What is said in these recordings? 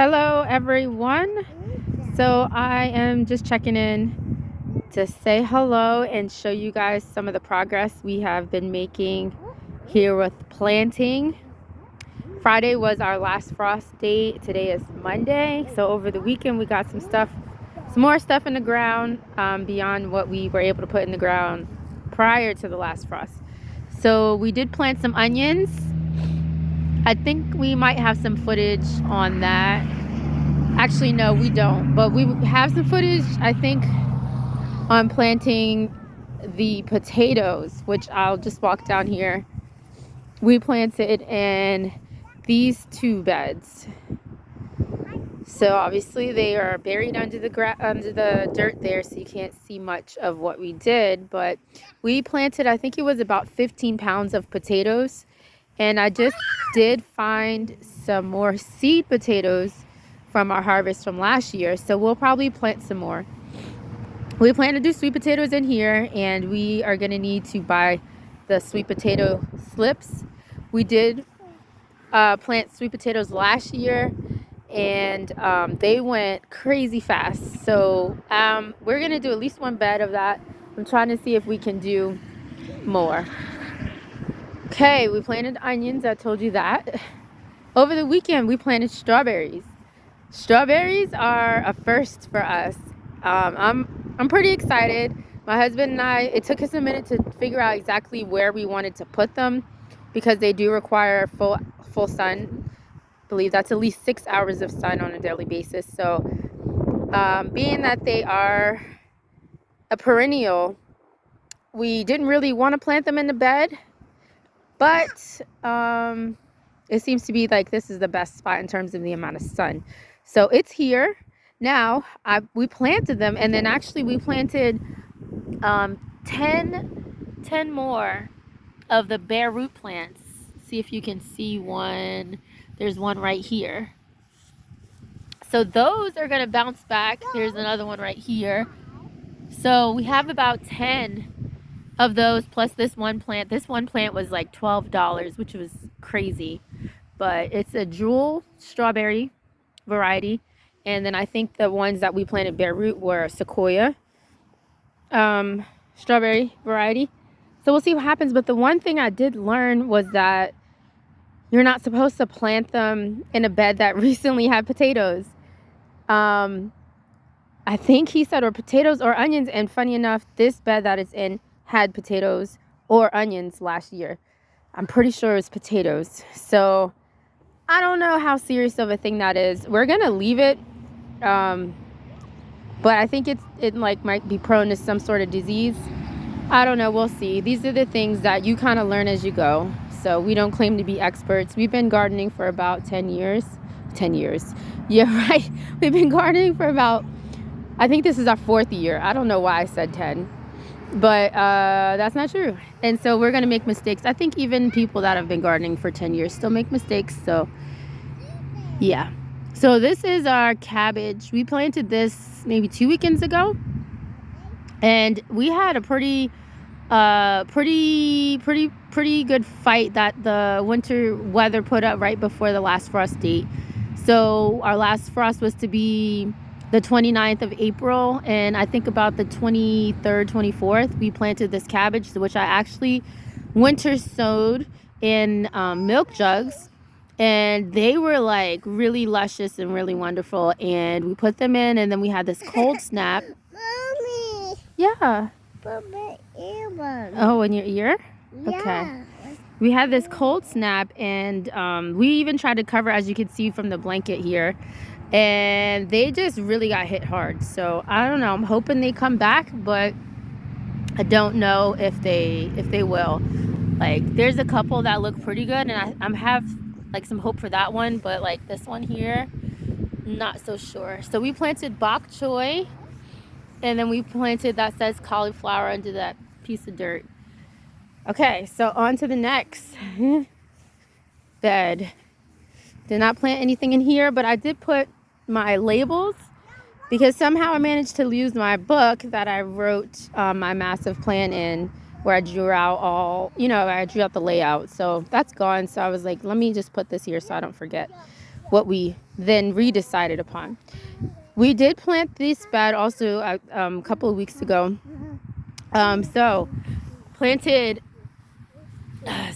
Hello, everyone. So I am just checking in to say hello and show you guys some of the progress we have been making here with planting. Friday was our last frost date. Today is Monday. So over the weekend we got some more stuff in the ground beyond what we were able to put in the ground prior to the last frost. So we did plant some onions. I think we might have some footage on that. Actually, no, we don't. But we have some footage, I think, on planting the potatoes, which I'll just walk down here. We planted in these two beds. So obviously they are buried under the dirt there, so you can't see much of what we did. But we planted, I think it was about 15 pounds of potatoes. And I just did find some more seed potatoes from our harvest from last year. So we'll probably plant some more. We plan to do sweet potatoes in here, and we are going to need to buy the sweet potato slips. We did plant sweet potatoes last year, and they went crazy fast. So we're going to do at least one bed of that. I'm trying to see if we can do more. Okay, we planted onions. I told you that. Over the weekend, we planted strawberries. Strawberries are a first for us. I'm pretty excited. My husband and I, it took us a minute to figure out exactly where we wanted to put them because they do require full sun. I believe that's at least 6 hours of sun on a daily basis. So being that they are a perennial, we didn't really want to plant them in the bed, but it seems to be like this is the best spot in terms of the amount of sun. So it's here. Now, we planted them, and then actually we planted 10 more of the bare root plants. See if you can see one. There's one right here. So those are going to bounce back. There's another one right here. So we have about 10 of those plus this one plant. This one plant was like $12, which was crazy. But it's a jewel strawberry variety. And then I think the ones that we planted bare root were sequoia strawberry variety. So we'll see what happens. But the one thing I did learn was that you're not supposed to plant them in a bed that recently had potatoes. I think he said or potatoes or onions. And funny enough, this bed that it's in had potatoes or onions last year. I'm pretty sure it was potatoes. So I don't know how serious of a thing that is. We're gonna leave it, but I think it might be prone to some sort of disease. I don't know. We'll see. These are the things that you kind of learn as you go. So we don't claim to be experts. We've been gardening for about 10 years. 10 years. Yeah, right. We've been gardening for about, I think this is our 4th year. I don't know why I said 10. But that's not true. And so we're going to make mistakes. I think even people that have been gardening for 10 years still make mistakes. So, yeah. So this is our cabbage. We planted this maybe 2 weekends ago. And we had a pretty good fight that the winter weather put up right before the last frost date. So our last frost was to be the 29th of April, and I think about the 23rd, 24th, we planted this cabbage, which I actually winter sowed in milk jugs, and they were like really luscious and really wonderful, and we put them in, and then we had this cold snap. Mommy. Yeah. Put my earbud. Oh, in your ear? Yeah. Okay. We had this cold snap, and we even tried to cover, as you can see from the blanket here, and they just really got hit hard. So I don't know. I'm hoping they come back, but I don't know if they will. Like, there's a couple that look pretty good, and I have like some hope for that one, but like this one here, not so sure. So we planted bok choy, and then we planted that says cauliflower under that piece of dirt. Okay, so on to the next bed. Did not plant anything in here, but I did put my labels because somehow I managed to lose my book that I wrote my massive plan in, where I drew out I drew out the layout. So that's gone. So I was like, let me just put this here so I don't forget. what we then redecided upon. We did plant this bed also a couple of weeks ago. So planted,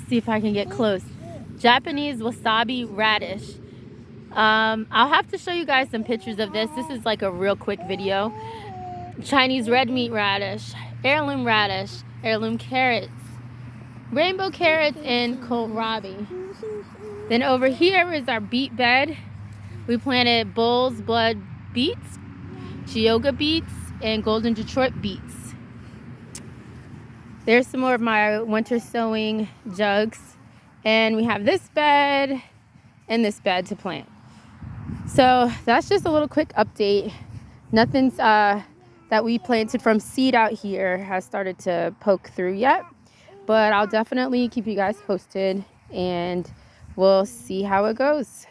see if I can get close, Japanese wasabi radish. I'll have to show you guys some pictures of this. This is like a real quick video. Chinese red meat radish, heirloom carrots, rainbow carrots, and kohlrabi. Then over here is our beet bed. We planted bull's blood beets, Geoga beets, and golden Detroit beets. There's some more of my winter sowing jugs. And we have this bed and this bed to plant. So that's just a little quick update. Nothing's that we planted from seed out here has started to poke through yet. But I'll definitely keep you guys posted and we'll see how it goes.